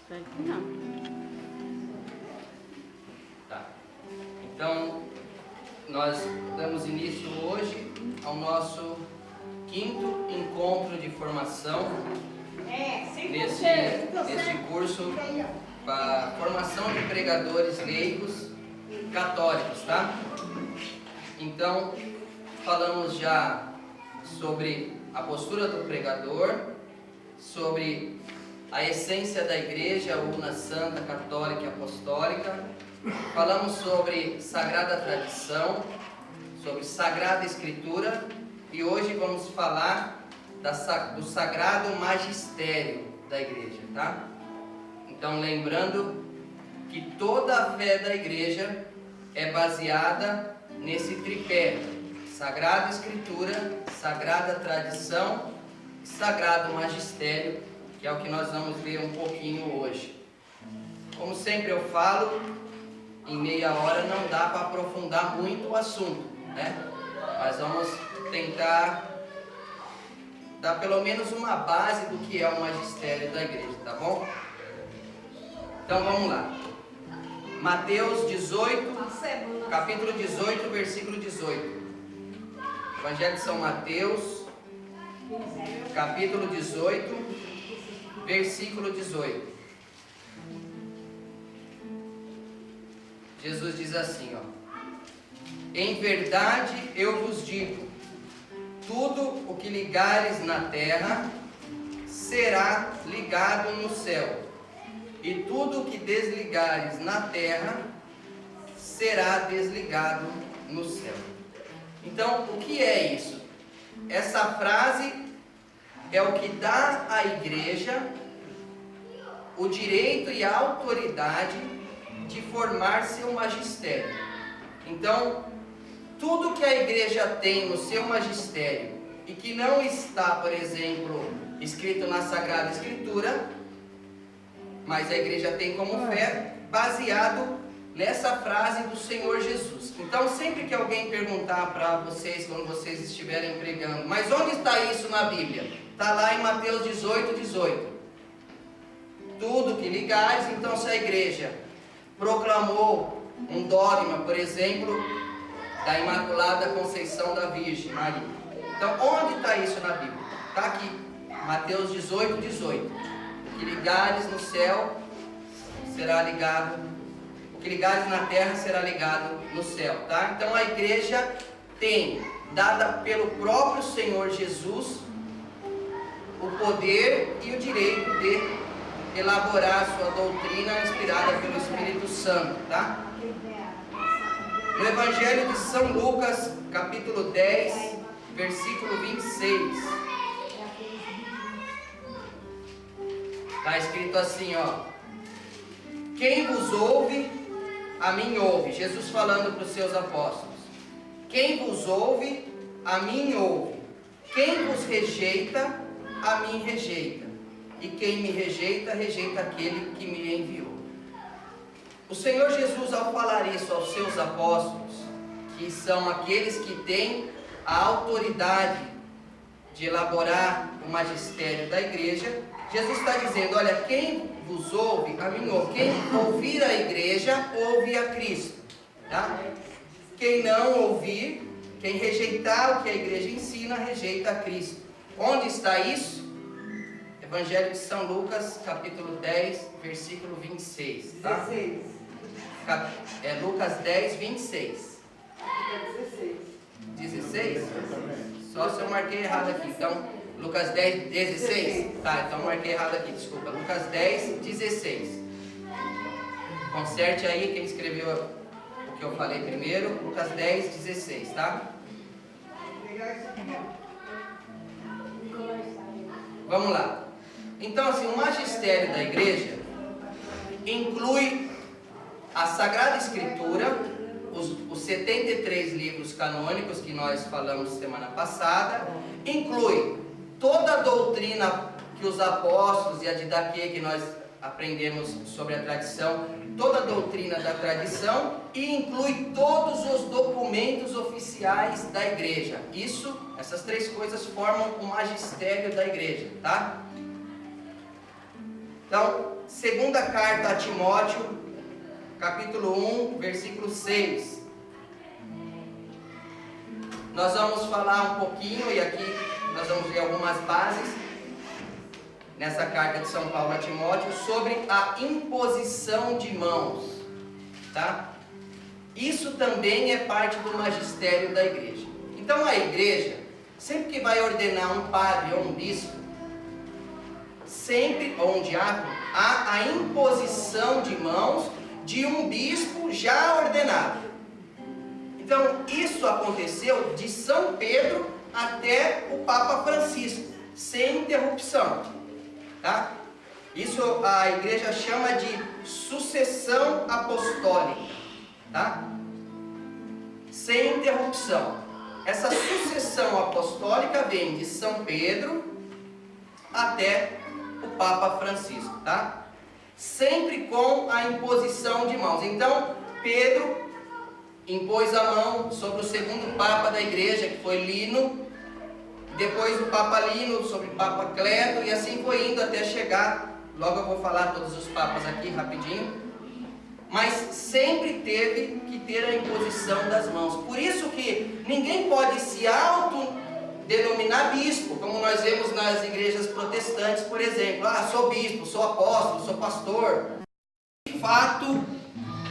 Não. Tá. Então, nós damos início hoje ao nosso 5º encontro de formação nesse curso para formação de pregadores leigos católicos, tá? Então, falamos já sobre a postura do pregador, sobre a essência da igreja, una, santa, católica e apostólica. Falamos sobre sagrada tradição, sobre sagrada escritura, e hoje vamos falar do sagrado magistério da igreja, tá? Então, lembrando que toda a fé da igreja é baseada nesse tripé: sagrada escritura, sagrada tradição e sagrado magistério, que é o que nós vamos ver um pouquinho hoje. Como sempre eu falo, em meia hora não dá para aprofundar muito o assunto, né? Mas vamos tentar dar pelo menos uma base do que é o magistério da igreja, tá bom? Então vamos lá. Mateus 18, capítulo 18, versículo 18. Evangelho de São Mateus, capítulo 18, versículo 18. Jesus diz assim, ó: em verdade eu vos digo, tudo o que ligares na terra será ligado no céu, e tudo o que desligares na terra será desligado no céu. Então, o que é isso? Essa frase é o que dá à igreja o direito e a autoridade de formar seu magistério. Então, tudo que a igreja tem no seu magistério e que não está, por exemplo, escrito na Sagrada Escritura, mas a igreja tem como fé, baseado nessa frase do Senhor Jesus. Então, sempre que alguém perguntar para vocês, quando vocês estiverem pregando, mas onde está isso na Bíblia? Está lá em Mateus 18, 18. Tudo que ligares. Então, se a igreja proclamou um dogma, por exemplo, da Imaculada Conceição da Virgem Maria, então onde está isso na Bíblia? Está aqui, Mateus 18, 18. O que ligares no céu será ligado, o que ligares na terra será ligado no céu, tá? Então a igreja tem, dada pelo próprio Senhor Jesus, o poder e o direito de elaborar a sua doutrina inspirada pelo Espírito Santo, tá? No Evangelho de São Lucas, capítulo 10, versículo 26, está escrito assim, ó: quem vos ouve, a mim ouve. Jesus falando para os seus apóstolos: quem vos ouve, a mim ouve. Quem vos rejeita, a mim rejeita. E quem me rejeita, rejeita aquele que me enviou. O Senhor Jesus, ao falar isso aos seus apóstolos, que são aqueles que têm a autoridade de elaborar o magistério da igreja, Jesus está dizendo: olha, quem vos ouve, a mim ouve. Quem ouvir a igreja, ouve a Cristo, tá? Quem não ouvir, quem rejeitar o que a igreja ensina, rejeita a Cristo. Onde está isso? Evangelho de São Lucas, capítulo 10, versículo 26, tá? 16. É Lucas 10, 26. 16. 16? Só se eu marquei errado aqui. Então, Lucas 10, 16? Tá, então eu marquei errado aqui, desculpa. Lucas 10, 16. Conserte aí quem escreveu o que eu falei primeiro. Lucas 10, 16, tá? Vamos lá. Então, assim, o magistério da igreja inclui a Sagrada Escritura, os 73 livros canônicos que nós falamos semana passada, inclui toda a doutrina que os apóstolos e a didaquê que nós aprendemos sobre a tradição, toda a doutrina da tradição, e inclui todos os documentos oficiais da igreja. Essas três coisas formam o magistério da igreja, tá? Então, segunda carta a Timóteo, capítulo 1, versículo 6. Nós vamos falar um pouquinho, e aqui nós vamos ver algumas bases, nessa carta de São Paulo a Timóteo, sobre a imposição de mãos, tá? Isso também é parte do magistério da igreja. Então a igreja, sempre que vai ordenar um padre ou um bispo, sempre, ou um diácono, há a imposição de mãos de um bispo já ordenado. Então isso aconteceu de São Pedro até o Papa Francisco, sem interrupção, tá? Isso a igreja chama de sucessão apostólica, tá? Sem interrupção. Essa sucessão apostólica vem de São Pedro até o Papa Francisco, tá? Sempre com a imposição de mãos. Então, Pedro impôs a mão sobre o segundo Papa da igreja, que foi Lino, depois o Papa Lino sobre o Papa Cleto, e assim foi indo até chegar, logo eu vou falar todos os papas aqui rapidinho, mas sempre teve que ter a imposição das mãos. Por isso que ninguém pode se autodenominar bispo, como nós vemos nas igrejas protestantes, por exemplo. Ah, sou bispo, sou apóstolo, sou pastor. De fato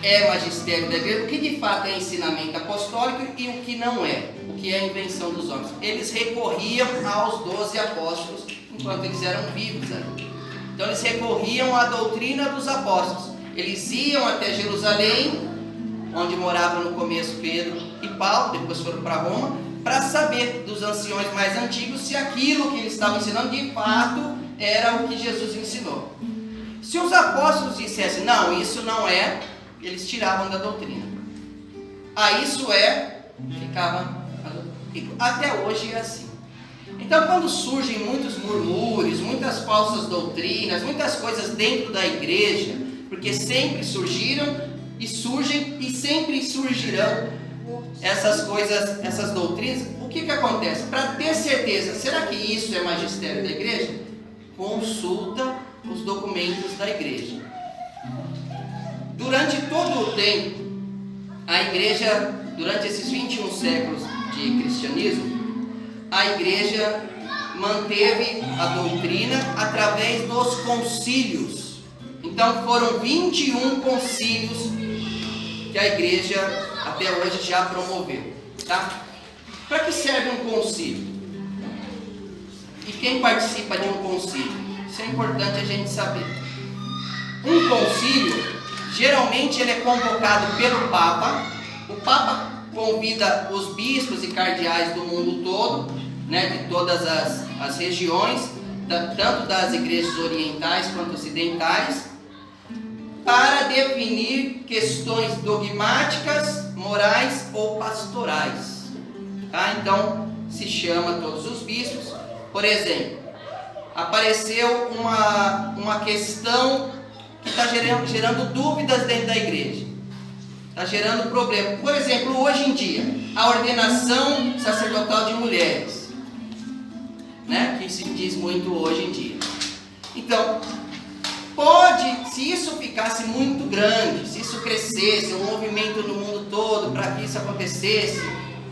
é magistério da igreja, o que de fato é ensinamento apostólico e o que não é, o que é invenção dos homens. Eles recorriam aos 12 apóstolos enquanto eles eram vivos ali. Então eles recorriam à doutrina dos apóstolos. Eles iam até Jerusalém, onde moravam no começo Pedro e Paulo, depois foram para Roma, para saber dos anciões mais antigos se aquilo que eles estavam ensinando de fato era o que Jesus ensinou. Se os apóstolos dissessem, não, isso não é, eles tiravam da doutrina. Ah, isso é, ficava. Até hoje é assim. Então, quando surgem muitos murmúrios, muitas falsas doutrinas, muitas coisas dentro da igreja, porque sempre surgiram e surgem e sempre surgirão essas coisas, essas doutrinas, o que acontece? Para ter certeza, será que isso é magistério da igreja? Consulta os documentos da igreja. Durante todo o tempo, a igreja, durante esses 21 séculos de cristianismo, a igreja manteve a doutrina através dos concílios. Então foram 21 concílios que a igreja até hoje já promoveu, tá? Para que serve um concílio? E quem participa de um concílio? Isso é importante a gente saber. Um concílio, geralmente ele é convocado pelo Papa. O Papa convida os bispos e cardeais do mundo todo, né, de todas as regiões, tanto das igrejas orientais quanto ocidentais, para definir questões dogmáticas, morais ou pastorais. Tá? Então, se chama todos os bispos. Por exemplo, apareceu uma questão que está gerando dúvidas dentro da igreja. Está gerando problema. Por exemplo, hoje em dia, a ordenação sacerdotal de mulheres, né? Que se diz muito hoje em dia. Então, se isso ficasse muito grande, se isso crescesse, um movimento no mundo todo para que isso acontecesse,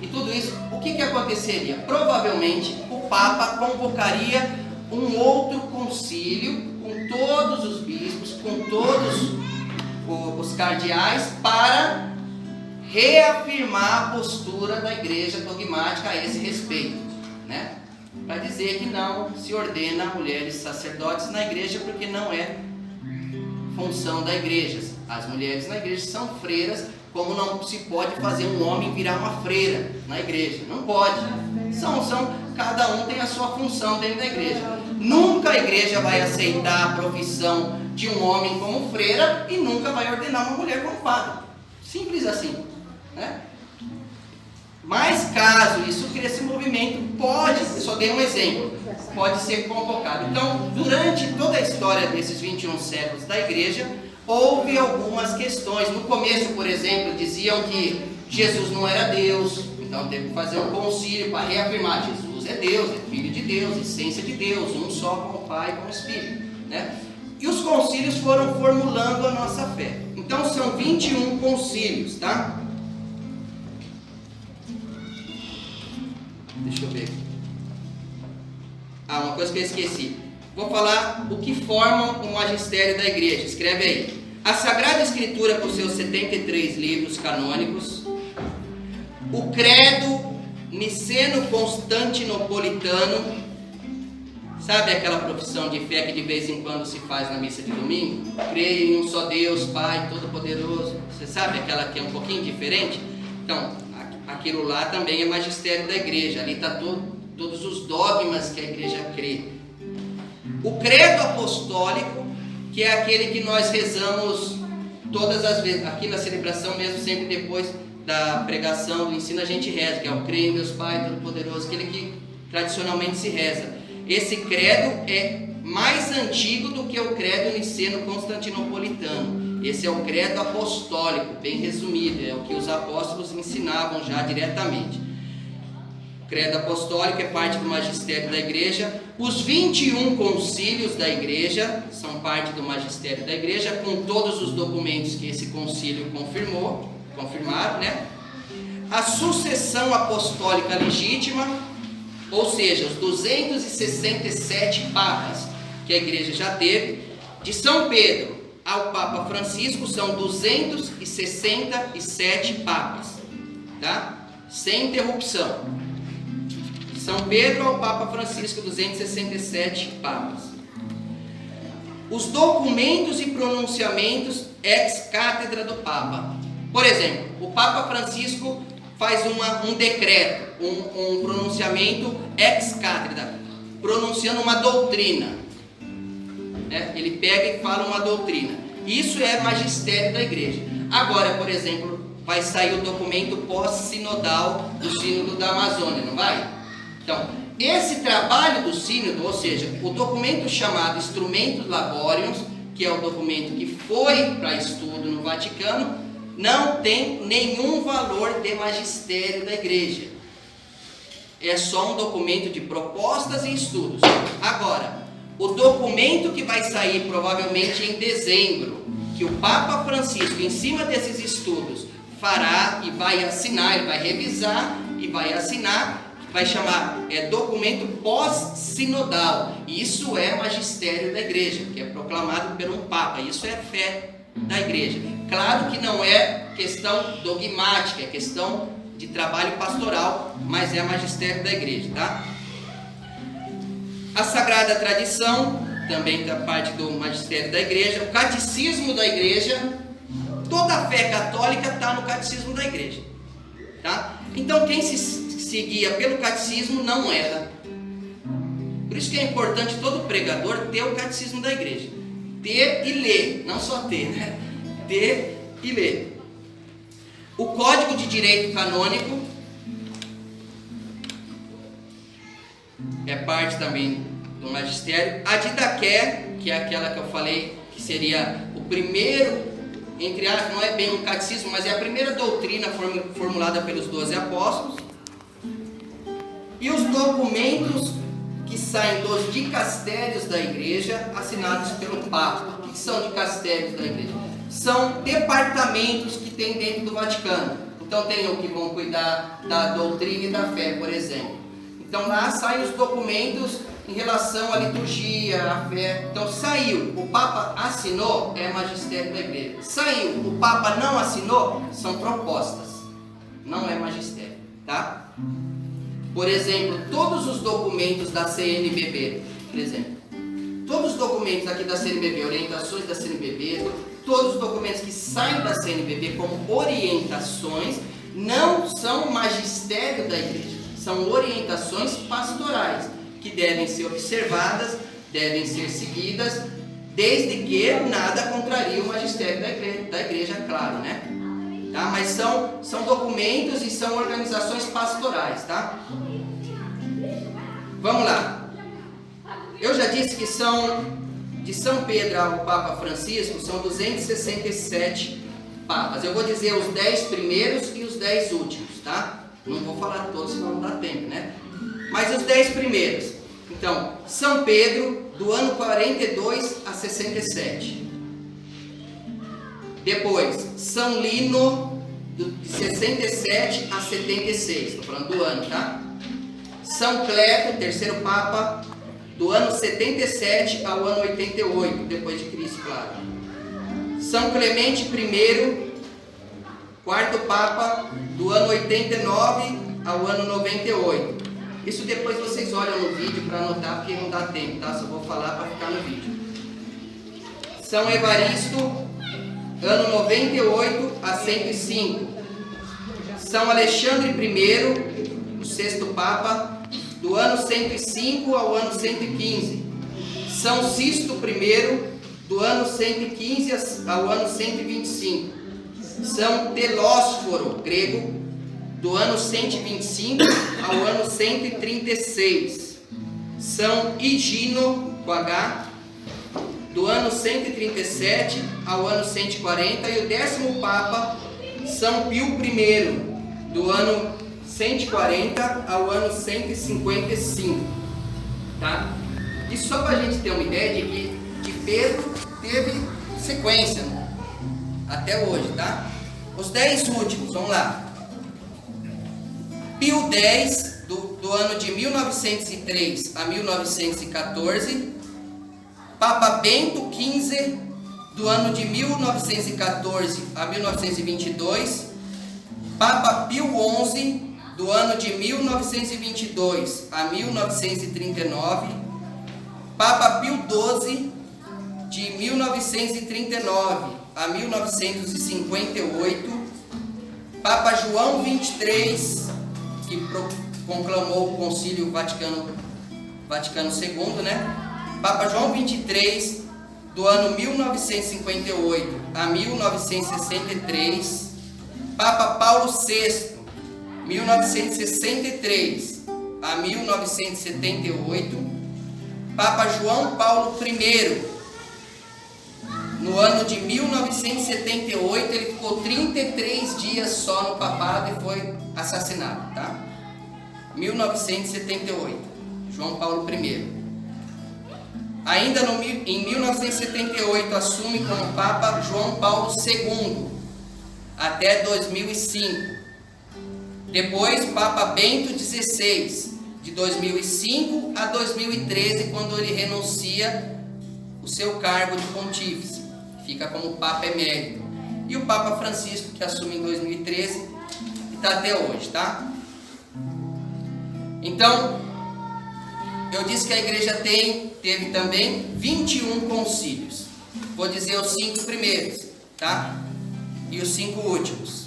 e tudo isso, o que aconteceria? Provavelmente o Papa convocaria um outro concílio com todos os bispos, com todos os cardeais, para reafirmar a postura da igreja dogmática a esse respeito, né? Para dizer que não se ordena mulheres sacerdotes na igreja, porque não é função da igreja. As mulheres na igreja são freiras, como não se pode fazer um homem virar uma freira na igreja. Não pode. Cada um tem a sua função dentro da igreja. Nunca a igreja vai aceitar a profissão de um homem como freira e nunca vai ordenar uma mulher como padre. Simples assim, né? Mas caso isso cresça, esse movimento pode, eu só dei um exemplo, pode ser convocado. Então, durante toda a história desses 21 séculos da igreja, houve algumas questões. No começo, por exemplo, diziam que Jesus não era Deus, então teve que fazer um concílio para reafirmar: Jesus é Deus, é Filho de Deus, essência de Deus, um só com o Pai e com o Espírito, né? E os concílios foram formulando a nossa fé. Então são 21 concílios, tá? Deixa eu ver. Uma coisa que eu esqueci. Vou falar o que formam o magistério da igreja. Escreve aí. A Sagrada Escritura com seus 73 livros canônicos. O Credo Niceno-Constantinopolitano. Sabe aquela profissão de fé que de vez em quando se faz na missa de domingo? Creio em um só Deus, Pai Todo-Poderoso. Você sabe aquela que é um pouquinho diferente? Então, aquilo lá também é magistério da igreja. Ali está todos os dogmas que a igreja crê. O credo apostólico, que é aquele que nós rezamos todas as vezes. Aqui na celebração mesmo, sempre depois da pregação, do ensino, a gente reza, que é o creio em Deus Pai Todo-Poderoso, aquele que tradicionalmente se reza. Esse credo é mais antigo do que o credo niceno-constantinopolitano. Esse é o credo apostólico, bem resumido, é o que os apóstolos ensinavam já diretamente. O credo apostólico é parte do magistério da igreja. Os 21 concílios da igreja são parte do magistério da igreja, com todos os documentos que esse concílio confirmaram, né? A sucessão apostólica legítima, ou seja, os 267 papas que a igreja já teve, de São Pedro ao Papa Francisco são 267 papas, tá? Sem interrupção. De São Pedro ao Papa Francisco, 267 papas. Os documentos e pronunciamentos ex cátedra do Papa. Por exemplo, o Papa Francisco faz um decreto, um pronunciamento ex cátedra, pronunciando uma doutrina. Ele pega e fala uma doutrina. Isso é magistério da igreja. Agora, por exemplo, vai sair o documento pós-sinodal do Sínodo da Amazônia, não vai? Então, esse trabalho do Sínodo, ou seja, o documento chamado Instrumentus Laborium, que é o documento que foi para estudo no Vaticano, não tem nenhum valor de magistério da igreja. É só um documento de propostas e estudos. Agora, o documento que vai sair provavelmente em dezembro, que o Papa Francisco, em cima desses estudos, fará e vai assinar, ele vai revisar e vai assinar, vai chamar documento pós-sinodal. Isso é magistério da igreja, que é proclamado por um Papa. Isso é fé da igreja. Claro que não é questão dogmática, é questão de trabalho pastoral, mas é magistério da igreja, tá? A Sagrada Tradição também da parte do magistério da igreja. O Catecismo da igreja, toda a fé católica está no Catecismo da igreja, tá? Então quem se guia pelo Catecismo não erra. Por isso que é importante todo pregador ter o Catecismo da igreja. Ter e ler, não só ter, né? Ter e ler. O Código de Direito Canônico é parte também do magistério. A Didaqué, que é aquela que eu falei, que seria o primeiro, entre aspas, não é bem um catecismo, mas é a primeira doutrina formulada pelos 12 apóstolos. E os documentos que saem dos dicastérios da igreja, assinados pelo Papa. O que são dicastérios da igreja? São departamentos que tem dentro do Vaticano. Então tem o que vão cuidar da doutrina e da fé, por exemplo. Então lá saem os documentos em relação à liturgia, à fé. Então saiu, o Papa assinou, é magistério da igreja. Saiu, o Papa não assinou, são propostas. Não é magistério, tá? Por exemplo, todos os documentos da CNBB, por exemplo, todos os documentos aqui da CNBB, orientações da CNBB, todos os documentos que saem da CNBB como orientações, não são magistério da igreja, são orientações pastorais, que devem ser observadas, devem ser seguidas, desde que nada contraria o magistério da igreja, claro, né? Tá? Mas são documentos e são organizações pastorais, tá? Vamos lá. Eu já disse que são, de São Pedro ao Papa Francisco, são 267 papas. Eu vou dizer os 10 primeiros e os 10 últimos, tá? Não vou falar todos, senão não dá tempo, né? Mas os 10 primeiros. Então, São Pedro, do ano 42 a 67. Depois, São Lino, de 67 a 76. Estou falando do ano, tá? São Cleto, terceiro Papa, do ano 77 ao ano 88, depois de Cristo, claro. São Clemente I, quarto Papa, do ano 89 ao ano 98. Isso depois vocês olham no vídeo para anotar, porque não dá tempo, tá? Só vou falar para ficar no vídeo. São Evaristo, ano 98 a 105. São Alexandre I, o sexto Papa, do ano 105 ao ano 115. São Sisto I, do ano 115 ao ano 125. São Telósforo, grego, do ano 125 ao ano 136. São Higino, com H, do ano 137 ao ano 140. E o décimo Papa, São Pio I, do ano 140 ao ano 155. Tá? Isso só para a gente ter uma ideia de que Pedro teve sequência, né? Até hoje, tá? Os 10 últimos, vamos lá. Pio X, do ano de 1903 a 1914. Papa Bento XV, do ano de 1914 a 1922. Papa Pio XI, do ano de 1922 a 1939. Papa Pio XII, de 1939 a 1958. Papa João XXIII, que conclamou o Concílio Vaticano II, né? Papa João XXIII, do ano 1958 a 1963. Papa Paulo VI, 1963 a 1978. Papa João Paulo I, no ano de 1978, ele ficou 33 dias só no papado e foi assassinado, tá? 1978, João Paulo I. Ainda em 1978 assume como Papa João Paulo II, até 2005. Depois Papa Bento XVI, de 2005 a 2013, quando ele renuncia o seu cargo de pontífice, fica como Papa Emérito. E o Papa Francisco, que assume em 2013 e está até hoje, tá? Então, eu disse que a igreja teve também 21 concílios. Vou dizer os 5 primeiros, tá? E os 5 últimos.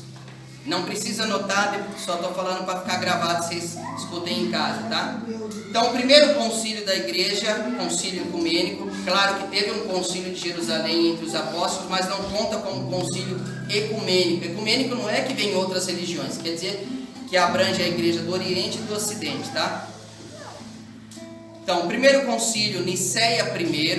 Não precisa anotar, só estou falando para ficar gravado, vocês escutem em casa, tá? Então, o primeiro concílio da igreja, concílio ecumênico. Claro que teve um concílio de Jerusalém entre os apóstolos, mas não conta como concílio ecumênico. Ecumênico não é que vem outras religiões, quer dizer que abrange a igreja do Oriente e do Ocidente, tá? Então, o primeiro concílio, Nicéia I,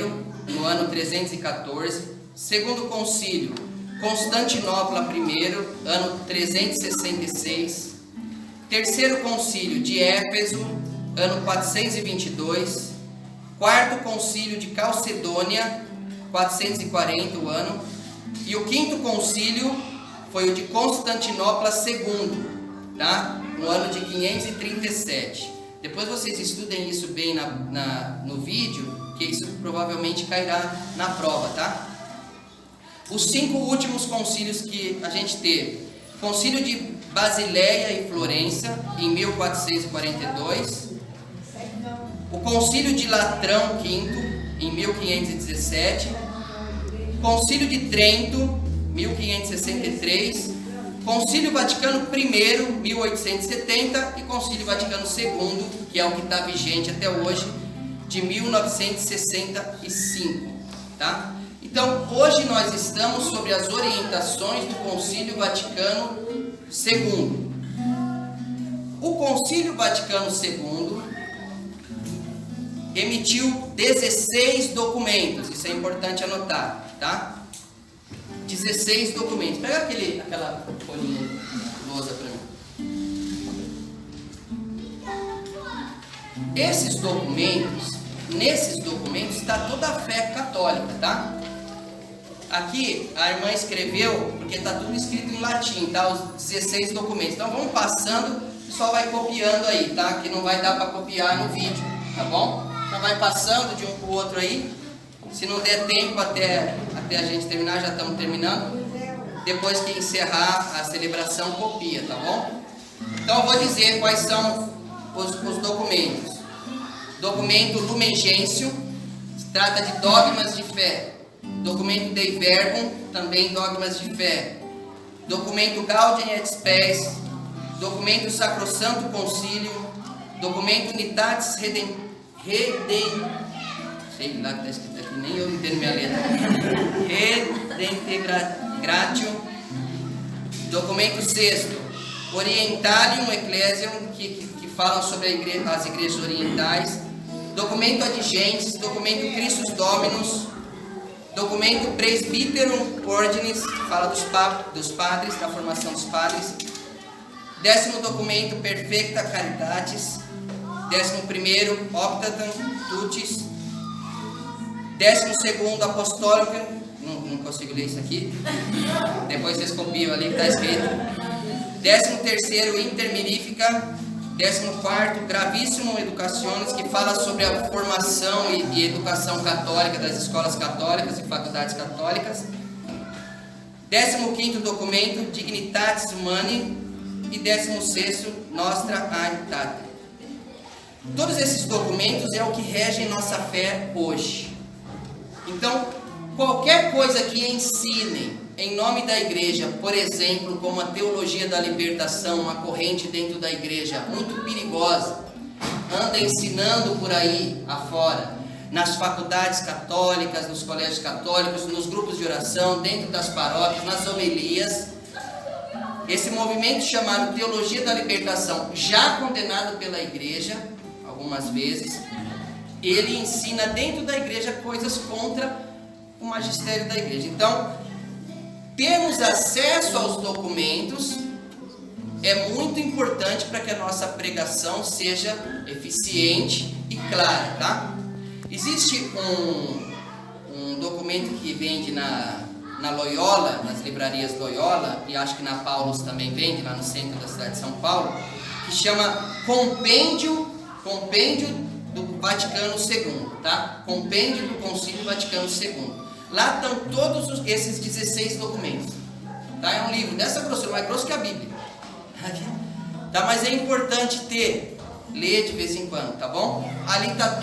no ano 314. Segundo concílio, Constantinopla I, ano 366. Terceiro concílio de Éfeso, ano 422. Quarto concílio de Calcedônia, 440 o ano. E o quinto concílio foi o de Constantinopla II, tá? No ano de 537. Depois vocês estudem isso bem no vídeo, que isso provavelmente cairá na prova, tá? Os 5 últimos concílios que a gente teve: Concílio de Basileia e Florença, em 1442. O Concílio de Latrão V, em 1517. Concílio de Trento, 1563. Concílio Vaticano I, 1870. E Concílio Vaticano II, que é o que está vigente até hoje, de 1965. Tá? Então, hoje nós estamos sobre as orientações do Concílio Vaticano II. O Concílio Vaticano II emitiu 16 documentos, isso é importante anotar, tá? 16 documentos. Pega aquela folhinha lousa para mim. Esses documentos nesses documentos está toda a fé católica, tá? Aqui a irmã escreveu, porque está tudo escrito em latim, tá? Os 16 documentos. Então vamos passando, o pessoal vai copiando aí, tá? Que não vai dar para copiar no vídeo, tá bom? Então vai passando de um para o outro aí. Se não der tempo até a gente terminar, já estamos terminando. Depois que encerrar a celebração, copia, tá bom? Então eu vou dizer quais são os documentos. Documento Lumen Gentium, trata de dogmas de fé. Documento Dei Verbum, também dogmas de fé. Documento Gaudium et Spes. Documento Sacrosanto Concílio. Documento Unitatis sei lá que está escrito aqui, nem eu entendo minha letra. Redintegratio. Documento sexto, Orientalium Ecclesiam, que falam sobre as igrejas orientais. Documento Ad Gentes, documento Christus Dominus, documento Presbyterum Ordinis, que fala dos padres, da formação dos padres. 10º documento Perfecta Caritatis. 11º Optatum Tutis. 12º Apostólica, não consigo ler isso aqui, depois vocês copiam ali que está escrito. 13º Intermirifica. 14º Gravissimo Educationes, que fala sobre a formação e educação católica das escolas católicas e faculdades católicas. 15º documento Dignitatis Humanae. E 16º Nostra Aetate. Todos esses documentos é o que regem nossa fé hoje. Então, qualquer coisa que ensine em nome da igreja, por exemplo, como a teologia da libertação, uma corrente dentro da igreja muito perigosa, anda ensinando por aí afora, nas faculdades católicas, nos colégios católicos, nos grupos de oração, dentro das paróquias, nas homilias. Esse movimento chamado teologia da libertação, já condenado pela igreja algumas vezes, ele ensina dentro da igreja coisas contra o magistério da igreja. Então, termos acesso aos documentos é muito importante para que a nossa pregação seja eficiente e clara, tá? Existe um documento que vende na Loyola, nas livrarias Loyola, e acho que na Paulus também vende, lá no centro da cidade de São Paulo, que chama Compêndio do Vaticano II, tá? Compêndio do Concílio Vaticano II. Lá estão todos esses 16 documentos, tá? É um livro dessa grossura, mais grosso que a Bíblia, tá? Mas é importante ler de vez em quando, tá bom? Ali está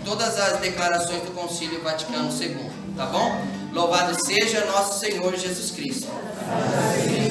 todas as declarações do Concílio Vaticano II, tá bom? Louvado seja nosso Senhor Jesus Cristo. Amém.